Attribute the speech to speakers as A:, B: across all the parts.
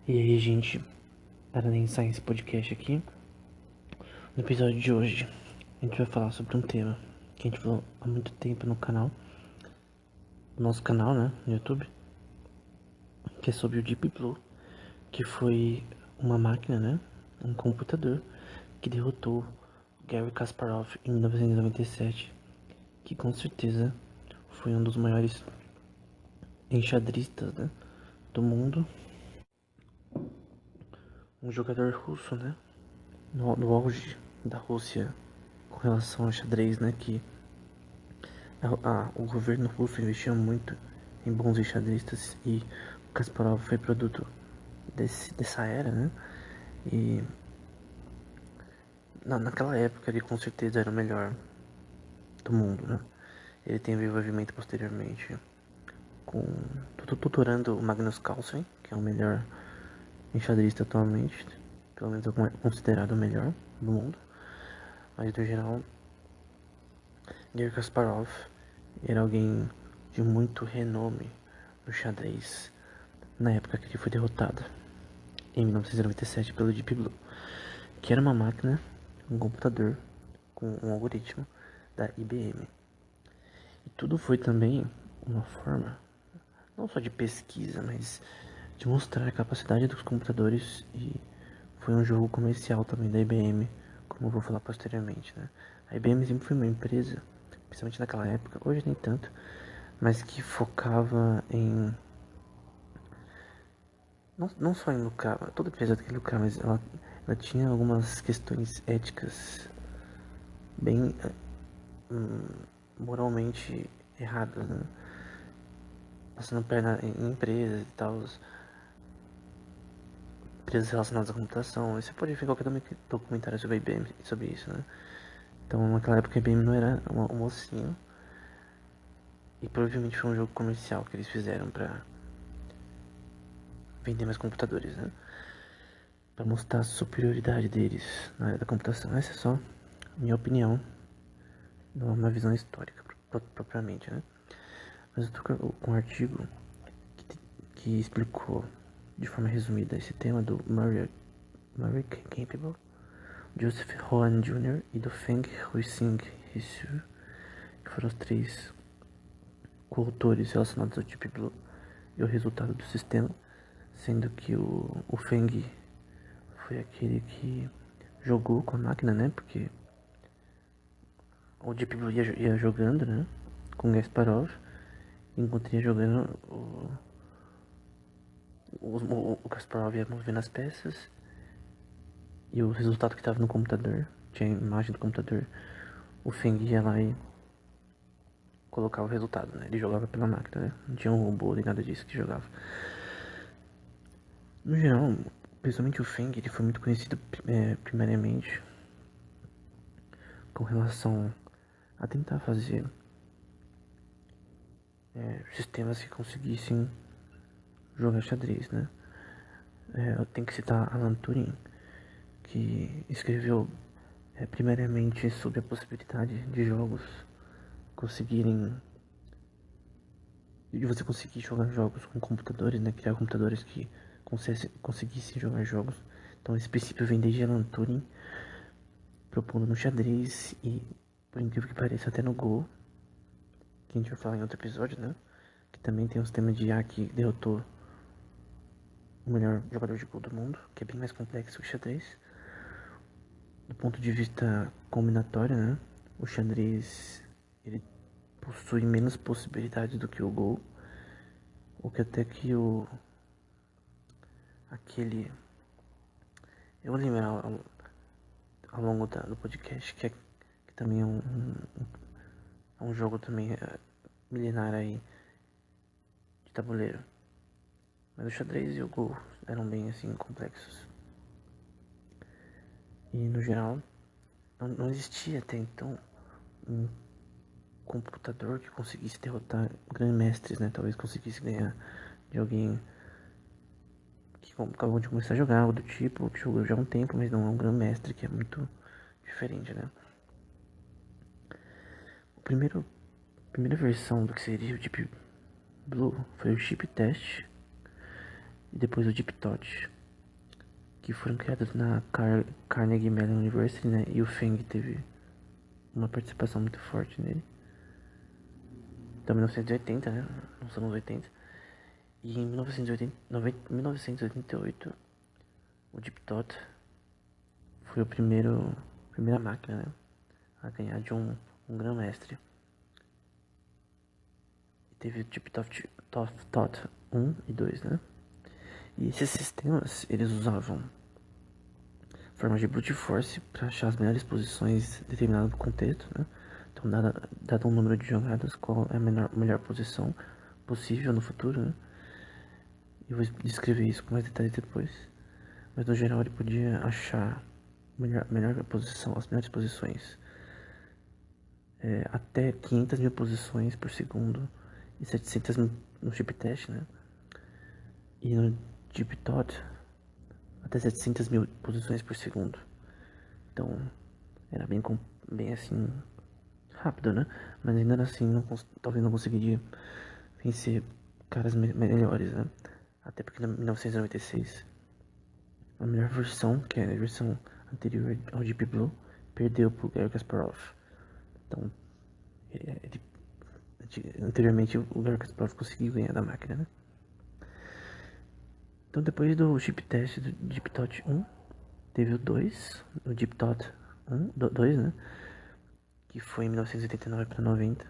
A: E aí, gente, para iniciar esse podcast aqui, no episódio de hoje, a gente vai falar sobre um tema que a gente falou há muito tempo no canal, no nosso canal, né, no YouTube, que é sobre o Deep Blue, que foi uma máquina, né, um computador que derrotou Garry Kasparov em 1997, que com certeza foi um dos maiores enxadristas, né, do mundo, um jogador russo, né, no auge da Rússia com relação ao xadrez, né, que o governo russo investiu muito em bons enxadristas e o Kasparov foi produto dessa era, né? E naquela época ele com certeza era o melhor do mundo, né? Ele teve envolvimento posteriormente com tutorando o Magnus Carlsen, que é o melhor enxadrista atualmente, pelo menos é considerado o melhor do mundo. Mas no geral, Garry Kasparov era alguém de muito renome no xadrez na época que ele foi derrotado, em 1997, pelo Deep Blue, que era uma máquina, um computador com um algoritmo da IBM. E tudo foi também uma forma, não só de pesquisa, mas de mostrar a capacidade dos computadores, e foi um jogo comercial também da IBM, como eu vou falar posteriormente, né? A IBM sempre foi uma empresa, principalmente naquela época, hoje nem tanto, mas que focava em não só em lucrar, toda empresa tem que lucrar, mas ela tinha algumas questões éticas bem moralmente erradas, né? Passando perna em empresas e tal, empresas relacionadas à computação. E você pode ver qualquer documentário sobre a IBM, sobre isso, né? Então, naquela época a IBM não era um mocinho, e provavelmente foi um jogo comercial que eles fizeram pra vender mais computadores, né? Pra mostrar a superioridade deles na área da computação. Essa é só minha opinião, não é uma visão histórica propriamente, né? Mas eu tô com um artigo que explicou de forma resumida esse tema do Murray Campbell, Joseph Hoan Jr. e do Feng Huixing Hsu, que foram os três coautores relacionados ao Deep Blue e o resultado do sistema, sendo que o Feng foi aquele que jogou com a máquina, né? Porque o Deep Blue ia jogando, né? Com o Gasparov, enquanto ia jogando o Kasparov ia movendo as peças e o resultado que estava no computador, tinha a imagem do computador, o Feng ia lá e colocava o resultado, né? Ele jogava pela máquina, né? Não tinha um robô nem nada disso que jogava. No geral, principalmente o Feng, ele foi muito conhecido primariamente com relação a tentar fazer sistemas que conseguissem jogar xadrez, né? Eu tenho que citar Alan Turing, que escreveu primariamente sobre a possibilidade de jogos conseguirem, de você conseguir jogar jogos com computadores, né? Criar computadores que conseguissem jogar jogos. Então esse princípio vem desde Alan Turing, propondo no xadrez e, por incrível que pareça, até no Go, que a gente vai falar em outro episódio, né? Que também tem um sistema de IA que derrotou o melhor jogador de Go do mundo, que é bem mais complexo que o xadrez. Do ponto de vista combinatório, né? O xadrez ele possui menos possibilidades do que o Go, o que até que aquele eu vou lembrar ao longo do podcast que também é um jogo também milenar aí de tabuleiro. Mas o xadrez e o Go eram bem assim complexos. E no geral não existia até então um computador que conseguisse derrotar grandes mestres, né? Talvez conseguisse ganhar de alguém que acabou de começar a jogar, algo do tipo, que jogou já há um tempo, mas não é um grande mestre, que é muito diferente, né? A primeira versão do que seria o Deep Blue foi o Chip Test e depois o Deep Touch. que foram criados na Carnegie Mellon University, né? E o Feng teve uma participação muito forte nele. Então, 1980, né? Nos anos 80. E em 1988, o Deep Thought foi a primeira máquina, né, a ganhar de um grão-mestre. Teve o Deep Thought 1 e 2, né? E esses sistemas, eles usavam formas de brute force para achar as melhores posições em determinado contexto, né? Então, dado um número de jogadas, qual é a melhor posição possível no futuro, né? Eu vou descrever isso com mais detalhes depois. Mas no geral ele podia achar melhor posição, as melhores posições. Até 500 mil posições por segundo e 700 mil no chip test, né? E no Deep Thought, até 700 mil posições por segundo. Então, era bem assim, rápido, né? Mas ainda assim, talvez não conseguiria vencer caras melhores, né? Até porque em 1996, a melhor versão, que é a versão anterior ao Deep Blue, perdeu pro Garry Kasparov. Então, anteriormente o Garry Kasparov conseguiu ganhar da máquina, né? Então, depois do chip test do Deep Thought 1, teve o 2, o Deep Thought 2, né? Que foi em 1989 para 90.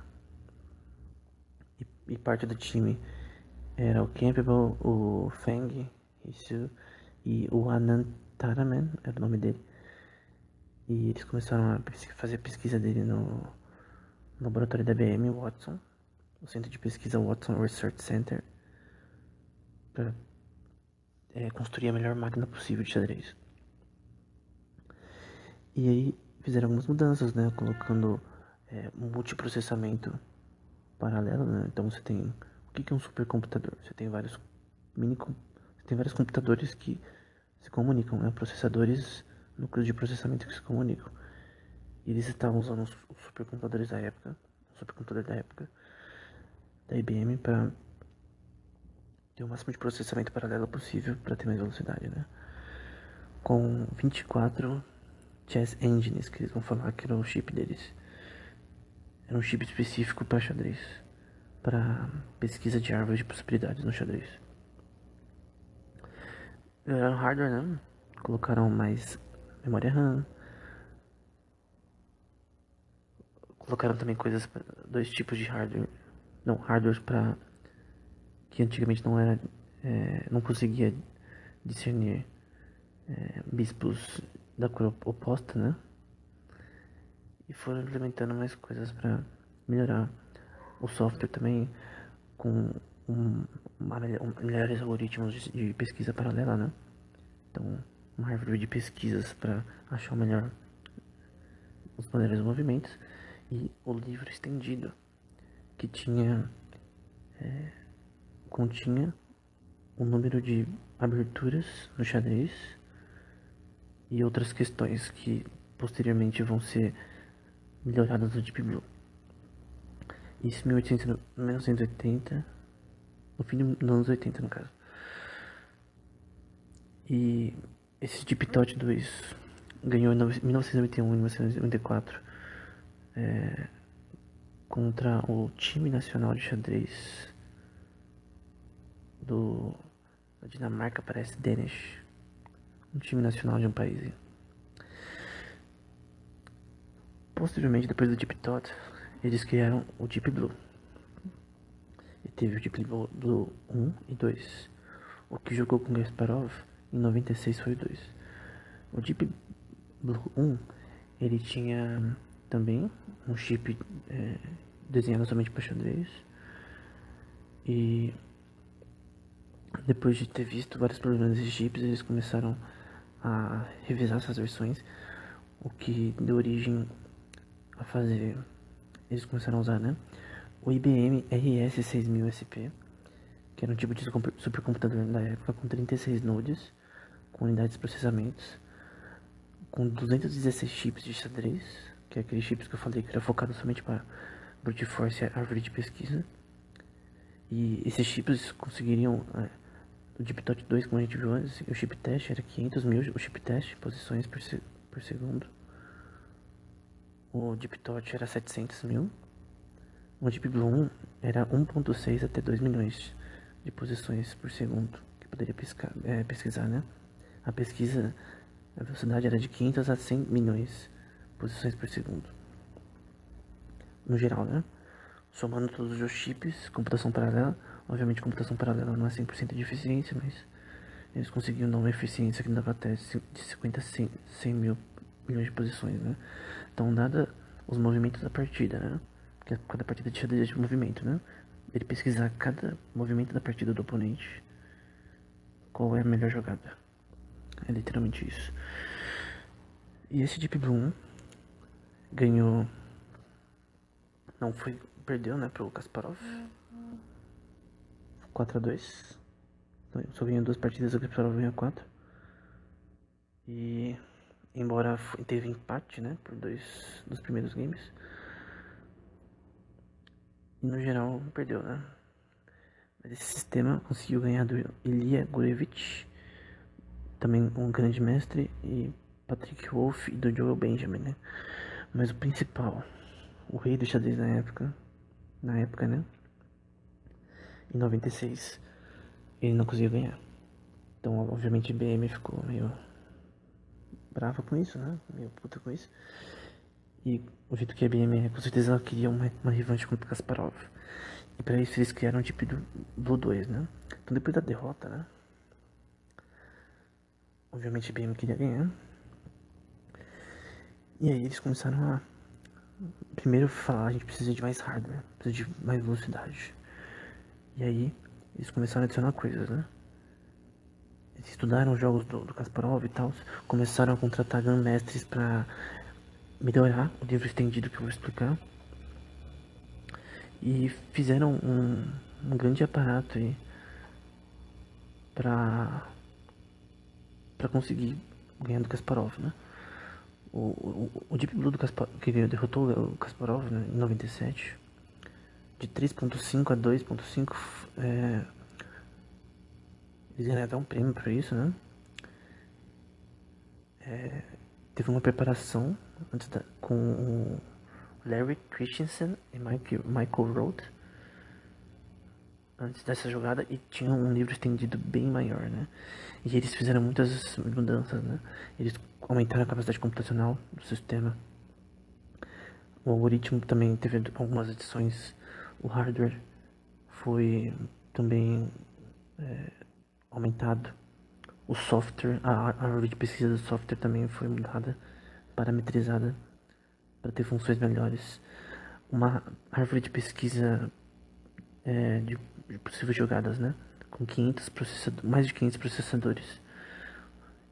A: E parte do time era o Campbell, o Feng, isso, e o Anand Taraman, era o nome dele. E eles começaram a fazer a pesquisa dele no laboratório da IBM Watson, o centro de pesquisa Watson Research Center, para construir a melhor máquina possível de xadrez. E aí fizeram algumas mudanças, né, colocando multiprocessamento paralelo, né? Então você tem o que é um supercomputador? Você tem vários computadores que se comunicam, né? Processadores, núcleos de processamento que se comunicam. E eles estavam usando os supercomputadores da época, o supercomputador da época da IBM, para ter o máximo de processamento paralelo possível para ter mais velocidade, né? Com 24 chess engines, que eles vão falar que era o chip deles. Era um chip específico para xadrez, para pesquisa de árvores de possibilidades no xadrez. Era hardware, né? Colocaram mais memória RAM. Colocaram também dois tipos de hardware. Não, hardware para que antigamente não era, não conseguia discernir bispos da cor oposta, né? E foram implementando mais coisas para melhorar o software também, com melhores algoritmos de pesquisa paralela, né? Então, uma árvore de pesquisas para achar os melhores movimentos, e o livro estendido, que continha o número de aberturas no xadrez e outras questões que posteriormente vão ser melhoradas no Deep Blue. Isso em 1980, no fim dos anos 80 no caso. E esse Deep Thought 2 ganhou em 1991 e 1994 contra o time nacional de xadrez da Dinamarca, parece, Danish, um time nacional de um país. Posteriormente, depois do Deep Thought, eles criaram o Deep Blue. E teve o Deep Blue 1 e 2. O que jogou com Kasparov em 96 foi o 2. O Deep Blue 1, ele tinha também um chip desenhado somente para xadrez. E depois de ter visto vários problemas desses chips, eles começaram a revisar essas versões, o que deu origem a fazer. Eles começaram a usar, né, o IBM RS6000 SP, que era um tipo de supercomputador da época, com 36 nodes, com unidades de processamentos, com 216 chips de xadrez, que é aqueles chips que eu falei que era focado somente para brute force e árvore de pesquisa. E esses chips conseguiriam O DeepTot 2, como a gente viu antes, o chip test era 500 mil, o chip test, posições por segundo. O DeepTot era 700 mil. O Deep Blue 1 era 1.6 até 2 milhões de posições por segundo que poderia pesquisar, né? A pesquisa, a velocidade era de 500 a 100 milhões de posições por segundo. No geral, né? Somando todos os chips, computação paralela. Obviamente, computação paralela não é 100% de eficiência, mas eles conseguiram dar uma eficiência que dava até de 50 a 100 mil milhões de posições, né? Então, dada os movimentos da partida, né? Porque cada partida tinha de movimento, né? Ele pesquisar cada movimento da partida do oponente, qual é a melhor jogada. É literalmente isso. E esse Deep Blue 1 ganhou. Não foi. Perdeu, né? Pro Kasparov. 4-2. Só ganhou 2 partidas, o Kasparov ganhou 4. E. Embora teve empate, né? Por 2 dos primeiros games. E no geral, perdeu, né? Mas esse sistema conseguiu ganhar do Ilya Gurevich, também um grande mestre, e Patrick Wolff e do Joel Benjamin, né? Mas o principal, o rei do xadrez na época, né? Em 96, ele não conseguiu ganhar. Então, obviamente, a IBM ficou meio brava com isso, né? Meio puta com isso. E o jeito que a IBM é, com certeza ela queria uma revanche contra o Kasparov. E pra isso eles criaram o tipo do Blue 2, né? Então depois da derrota, né? Obviamente a IBM queria ganhar. E aí eles começaram a primeiro falar, a gente precisa de mais hardware, precisa de mais velocidade. E aí eles começaram a adicionar coisas, né? Eles estudaram os jogos do Kasparov e tal, começaram a contratar grandmestres pra melhorar o livro estendido que eu vou explicar. E fizeram um grande aparato aí pra conseguir ganhar do Kasparov, né? O Deep Blue do Kasparov, que derrotou o Kasparov, né, em 97, de 3.5 a 2.5, eles ganharam até um prêmio pra isso, né? Teve uma preparação com o Larry Christensen e Michael Roth antes dessa jogada, e tinha um livro estendido bem maior, né? E eles fizeram muitas mudanças, né? Eles aumentaram a capacidade computacional do sistema. O algoritmo também teve algumas adições. O hardware foi também aumentado. O software, a árvore de pesquisa do software também foi mudada, parametrizada para ter funções melhores. Uma árvore de pesquisa de possíveis jogadas, né? Com mais de 500 processadores.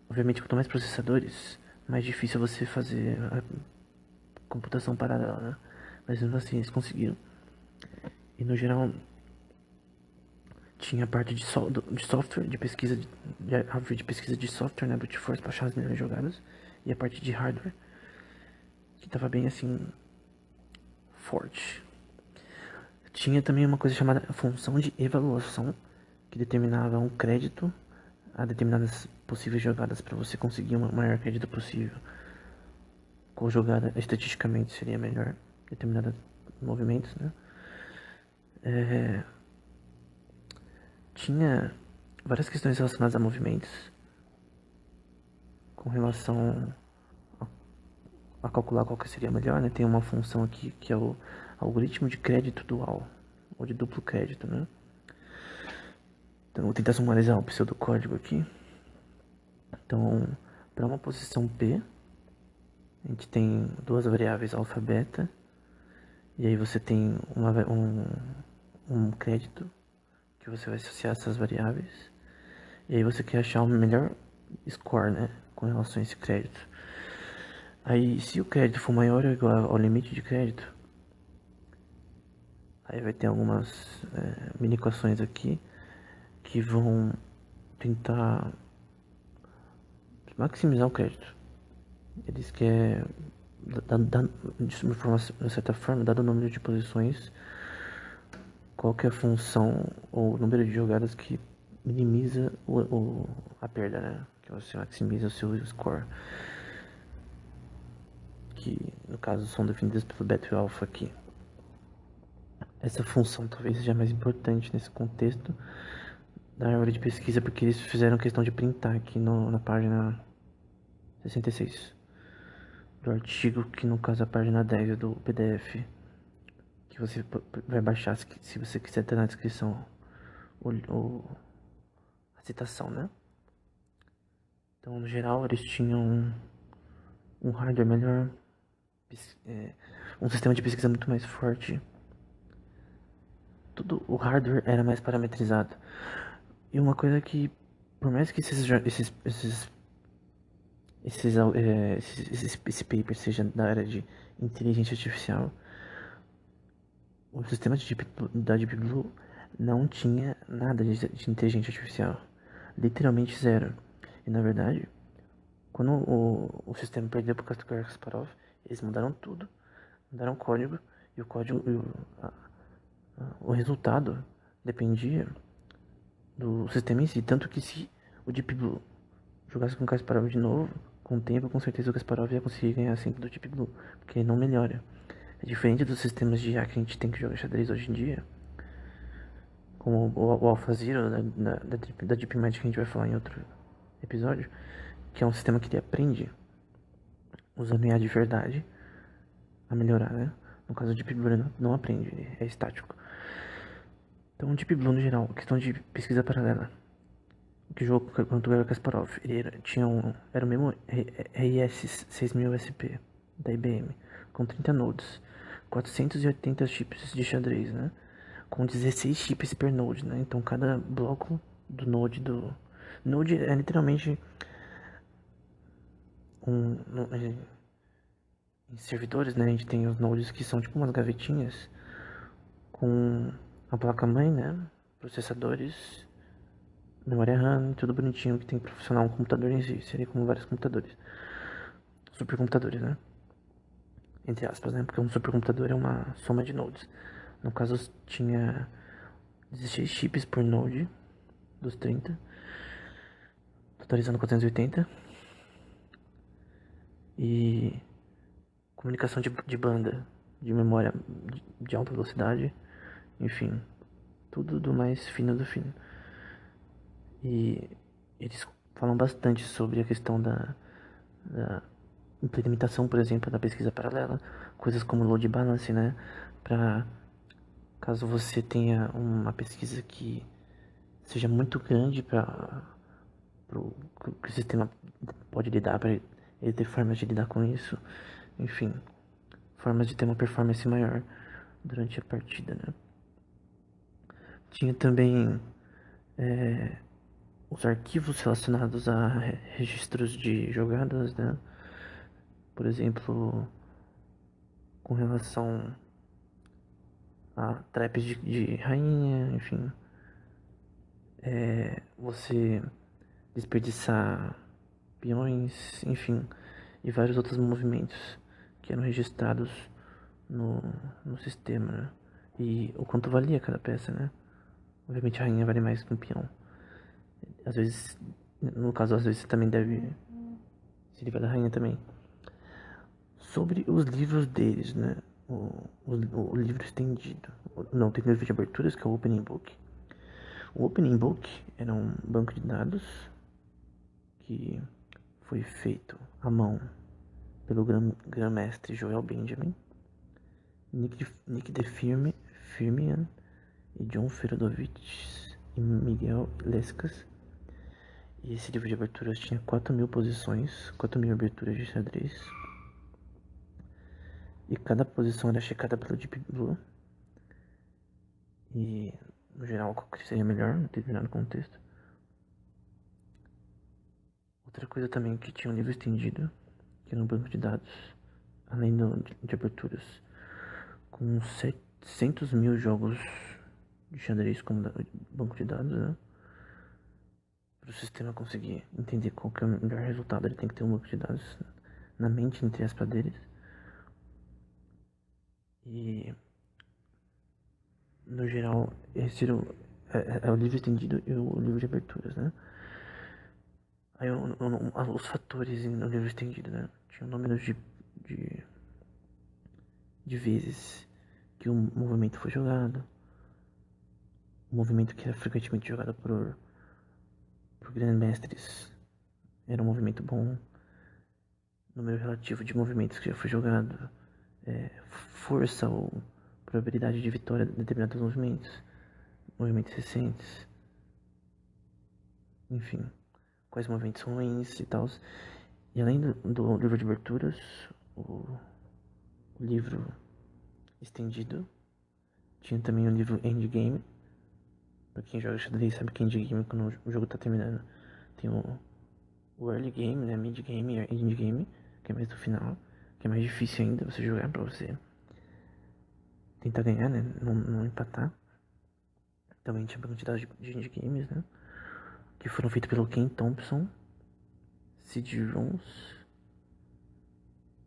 A: Obviamente, quanto mais processadores, mais difícil é você fazer a computação paralela, né? Mas mesmo assim, eles conseguiram. E no geral, tinha a parte de software, de pesquisa, de árvore de pesquisa de software, né? Brute Force, para achar as melhores jogadas. E a parte de hardware, que tava bem assim, forte. Tinha também uma coisa chamada função de avaliação, que determinava um crédito a determinadas possíveis jogadas para você conseguir o maior crédito possível. Qual jogada estatisticamente seria melhor, determinados movimentos, né? Tinha várias questões relacionadas a movimentos, com relação a calcular qual que seria melhor, né? Tem uma função aqui que é o algoritmo de crédito dual, ou de duplo crédito, né? Então, vou tentar sumarizar o pseudocódigo aqui. Então, para uma posição P, a gente tem duas variáveis alfa e beta, e aí você tem um crédito que você vai associar essas variáveis, e aí você quer achar o melhor score, né, com relação a esse crédito. Aí, se o crédito for maior ou igual ao limite de crédito, aí vai ter algumas mini equações aqui que vão tentar maximizar o crédito. Eles querem, de certa forma, dado o número de posições, qual que é a função ou o número de jogadas que minimiza a perda, né? Que você maximiza o seu score. Que no caso são definidas pelo Battle Alpha aqui. Essa função talvez seja mais importante nesse contexto da árvore de pesquisa, porque eles fizeram questão de printar aqui na página 66 do artigo, que no caso é a página 10 do PDF, que você vai baixar se você quiser ter na descrição a citação, né? Então, no geral, eles tinham um hardware melhor, um sistema de pesquisa muito mais forte. Tudo o hardware era mais parametrizado. E uma coisa que, por mais que esse paper seja da área de inteligência artificial, o sistema da Deep Blue não tinha nada de inteligência artificial. Literalmente zero. E na verdade, quando o sistema perdeu para o Kasparov, eles mudaram tudo, mudaram o código, e o código, o resultado dependia do sistema em si. Tanto que se o Deep Blue jogasse com o Kasparov de novo, com o tempo, com certeza o Kasparov ia conseguir ganhar sempre do Deep Blue, porque ele não melhora. É diferente dos sistemas de IA que a gente tem que jogar xadrez hoje em dia, como o AlphaZero da DeepMind, que a gente vai falar em outro episódio, que é um sistema que ele aprende, usando IA de verdade, a melhorar, né? No caso, o Deep Blue não aprende, ele é estático. Então, o Deep Blue, no geral, questão de pesquisa paralela, que jogou contra o Kasparov, era o mesmo RIS 6000 SP da IBM, com 30 nodes, 480 chips de xadrez, né? Com 16 chips per node, né? Então cada bloco do node é literalmente em servidores, né? A gente tem os nodes que são tipo umas gavetinhas com a placa-mãe, né? Processadores, memória RAM, tudo bonitinho que tem que funcionar um computador em si. Seria como vários computadores. Supercomputadores, né? Entre aspas, né? Porque um supercomputador é uma soma de nodes. No caso, tinha 16 chips por node dos 30, totalizando 480. E comunicação de banda, de memória de alta velocidade, enfim, tudo do mais fino do fino. E eles falam bastante sobre a questão da implementação, por exemplo, da pesquisa paralela, coisas como load balance, né? Para caso você tenha uma pesquisa que seja muito grande para que o sistema pode lidar, para ele ter formas de lidar com isso, enfim, formas de ter uma performance maior durante a partida, né? Tinha também os arquivos relacionados a registros de jogadas, né? Por exemplo, com relação a traps de rainha, enfim, você desperdiçar peões, enfim, e vários outros movimentos que eram registrados no, no sistema, né? E o quanto valia cada peça, né? Obviamente a rainha vale mais que um peão. Às vezes, no caso, às vezes você também deve se livrar da rainha também. Sobre os livros deles, né? O livro estendido. Não, tem livro de aberturas, que é o Opening Book. O Opening Book era um banco de dados que foi feito à mão pelo grã-mestre Joel Benjamin, Nick de Firmian e John Ferodovich e Miguel Lescas. E esse livro de aberturas tinha 4.000 posições, 4.000 aberturas de xadrez. E cada posição era checada pelo Deep Blue. E, no geral, qual que seria melhor em determinado contexto. Outra coisa também que tinha um livro estendido, que era um banco de dados, além de aberturas, com 700.000 jogos de xadrez como banco de dados, né? Para o sistema conseguir entender qual que é o melhor resultado, ele tem que ter um banco de dados na mente, entre aspas, deles. E, no geral, esse era é o livro estendido e o livro de aberturas, né? Aí os fatores no livro estendido, né? Tinha o número de, de vezes que o movimento foi jogado, o movimento que era frequentemente jogado por grandmestres era um movimento bom, número relativo de movimentos que já foi jogado, força ou probabilidade de vitória de determinados movimentos recentes, enfim, quais movimentos são ruins e tal. E além do livro de aberturas, o livro estendido, tinha também o livro Endgame. Pra quem joga xadrez sabe que Endgame, quando o jogo tá terminando, tem o Early Game, né, Mid Game e End Game, que é mais do final, que é mais difícil ainda você jogar pra você tentar ganhar, né, não empatar. Também tinha uma quantidade de End Games, né, que foram feitos pelo Ken Thompson, Sid Jones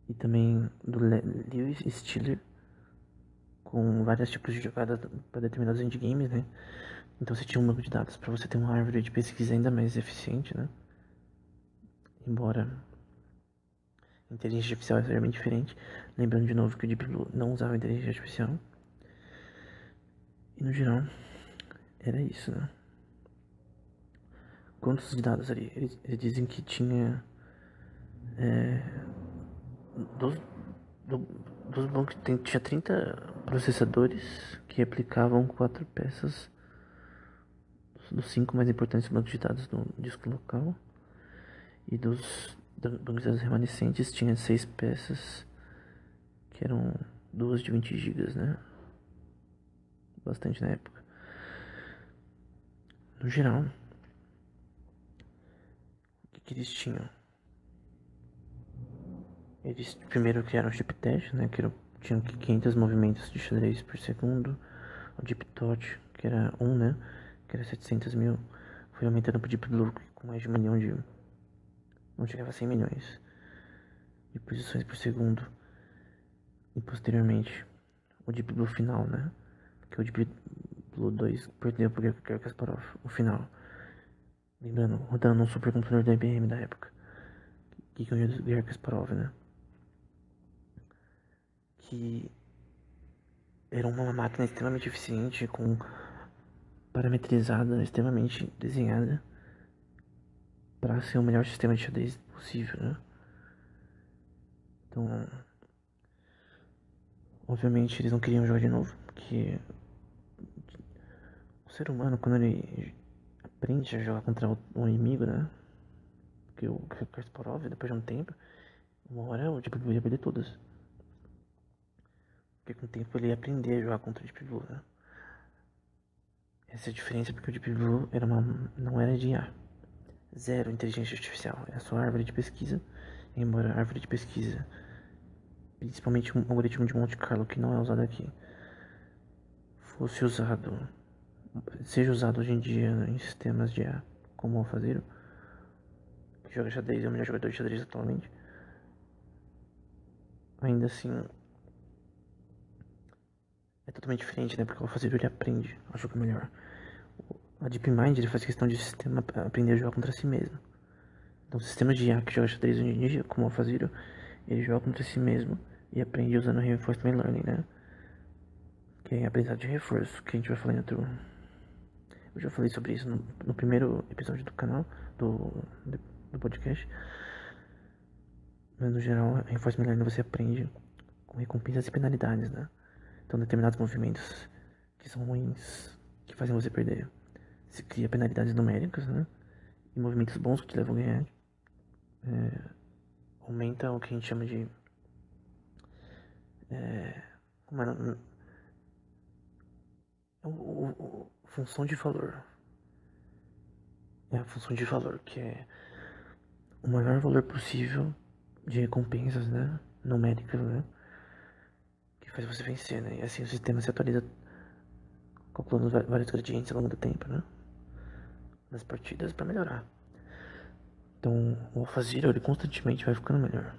A: e também do Lewis Stiller, com vários tipos de jogadas para determinados endgames, né? Então você tinha um banco de dados para você ter uma árvore de pesquisa ainda mais eficiente, né? Embora a inteligência artificial seja bem diferente, lembrando de novo que o Deep Blue não usava inteligência artificial. E no geral, era isso, né? Quantos de dados ali? Eles dizem que tinha dos, dos bancos tinha 30 processadores que replicavam 4 peças dos 5 mais importantes bancos de dados no disco local. E dos bancos de dados remanescentes tinha 6 peças, que eram 2 de 20 gigas, né? Bastante na época. No geral, o que eles tinham? Eles primeiro criaram o chip test, né? Tinham 500 movimentos de xadrez por segundo. O Deep Tot, que era 1, né? Que era 700 mil. Foi aumentando pro Deep Blue com mais de 1 milhão de... Não chegava a 100 milhões de posições por segundo. E posteriormente, o Deep Blue final, né? Que o Deep Blue 2 perdeu pro Garry Kasparov, o final. Lembrando, rodando um supercomputador da IBM da época. Que ganhou do Garry Kasparov, né? Que era uma máquina extremamente eficiente, parametrizada, extremamente desenhada para ser o melhor sistema de xadrez possível, né? Então, obviamente eles não queriam jogar de novo, porque o ser humano, quando ele aprende a jogar contra um inimigo, né? Porque o Kasparov, depois de um tempo, uma hora o Deep Blue ia perder todas. Porque com o tempo ele ia aprender a jogar contra o Deep Blue, né? Essa é a diferença, porque o Deep Blue não era de IA. Zero inteligência artificial. É só árvore de pesquisa. Embora a árvore de pesquisa, principalmente um algoritmo de Monte Carlo que não é usado aqui, seja usado hoje em dia em sistemas de IA como o Alphazero, que joga xadrez, é o melhor jogador de xadrez atualmente. Ainda assim, é totalmente diferente, né? Porque o Alphazero ele aprende a jogar melhor. A DeepMind ele faz questão de sistema aprender a jogar contra si mesmo. Então, sistemas de IA que joga xadrez hoje em dia, como o Alphazero, ele joga contra si mesmo e aprende usando Reinforcement Learning, né? Que é aprendizado de reforço, que a gente vai falar em outro... Eu já falei sobre isso no primeiro episódio do canal, do podcast. Mas no geral, Reinforcement Learning você aprende com recompensas e penalidades, né? Então, determinados movimentos que são ruins, que fazem você perder, se cria penalidades numéricas, né? E movimentos bons que te levam a ganhar. Aumenta o que a gente chama de... Como era? Função de valor. É a função de valor, que é o maior valor possível de recompensas, né? Numéricas, né? Que faz você vencer, né? E assim o sistema se atualiza calculando vários gradientes ao longo do tempo, né? Nas partidas para melhorar. Então, o AlphaZero, ele constantemente vai ficando melhor.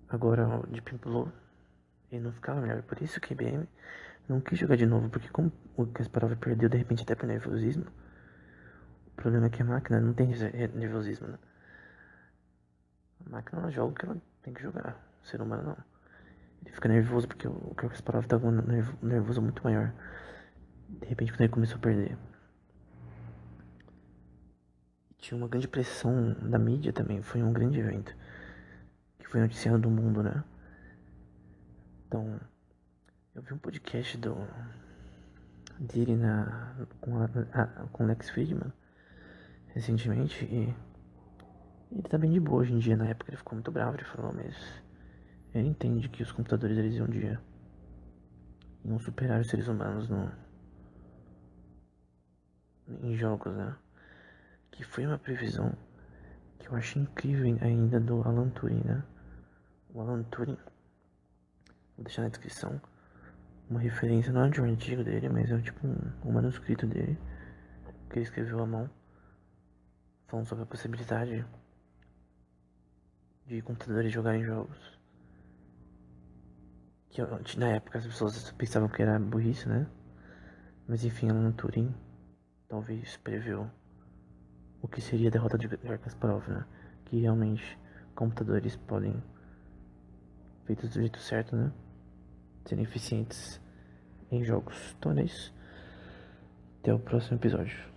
A: Agora, o Deep Blue, ele não ficava melhor. Por isso que a IBM Não quis jogar de novo, porque como o Kasparov perdeu, de repente até por nervosismo, o problema é que a máquina não tem nervosismo, né? A máquina ela joga o que ela tem que jogar, o ser humano não. Ele fica nervoso porque o Kasparov tava com um nervoso muito maior. De repente quando ele começou a perder. Tinha uma grande pressão da mídia também, foi um grande evento. Que foi noticiado do mundo, né? Então, eu vi um podcast dele com o Lex Friedman recentemente e ele tá bem de boa hoje em dia. Na época ele ficou muito bravo, ele falou, mas ele entende que os computadores eles um dia iam superar os seres humanos em jogos, né? Que foi uma previsão que eu achei incrível ainda do Alan Turing, né? O Alan Turing, vou deixar na descrição uma referência, não é de um artigo dele, mas é tipo um manuscrito dele que ele escreveu à mão, falando sobre a possibilidade de computadores jogarem jogos. Que na época as pessoas pensavam que era burrice, né? Mas enfim, Alan Turing talvez previu o que seria a derrota de Garry Kasparov, né? Que realmente computadores podem, feitos do jeito certo, né? Serem eficientes em jogos. Então é isso. Até o próximo episódio.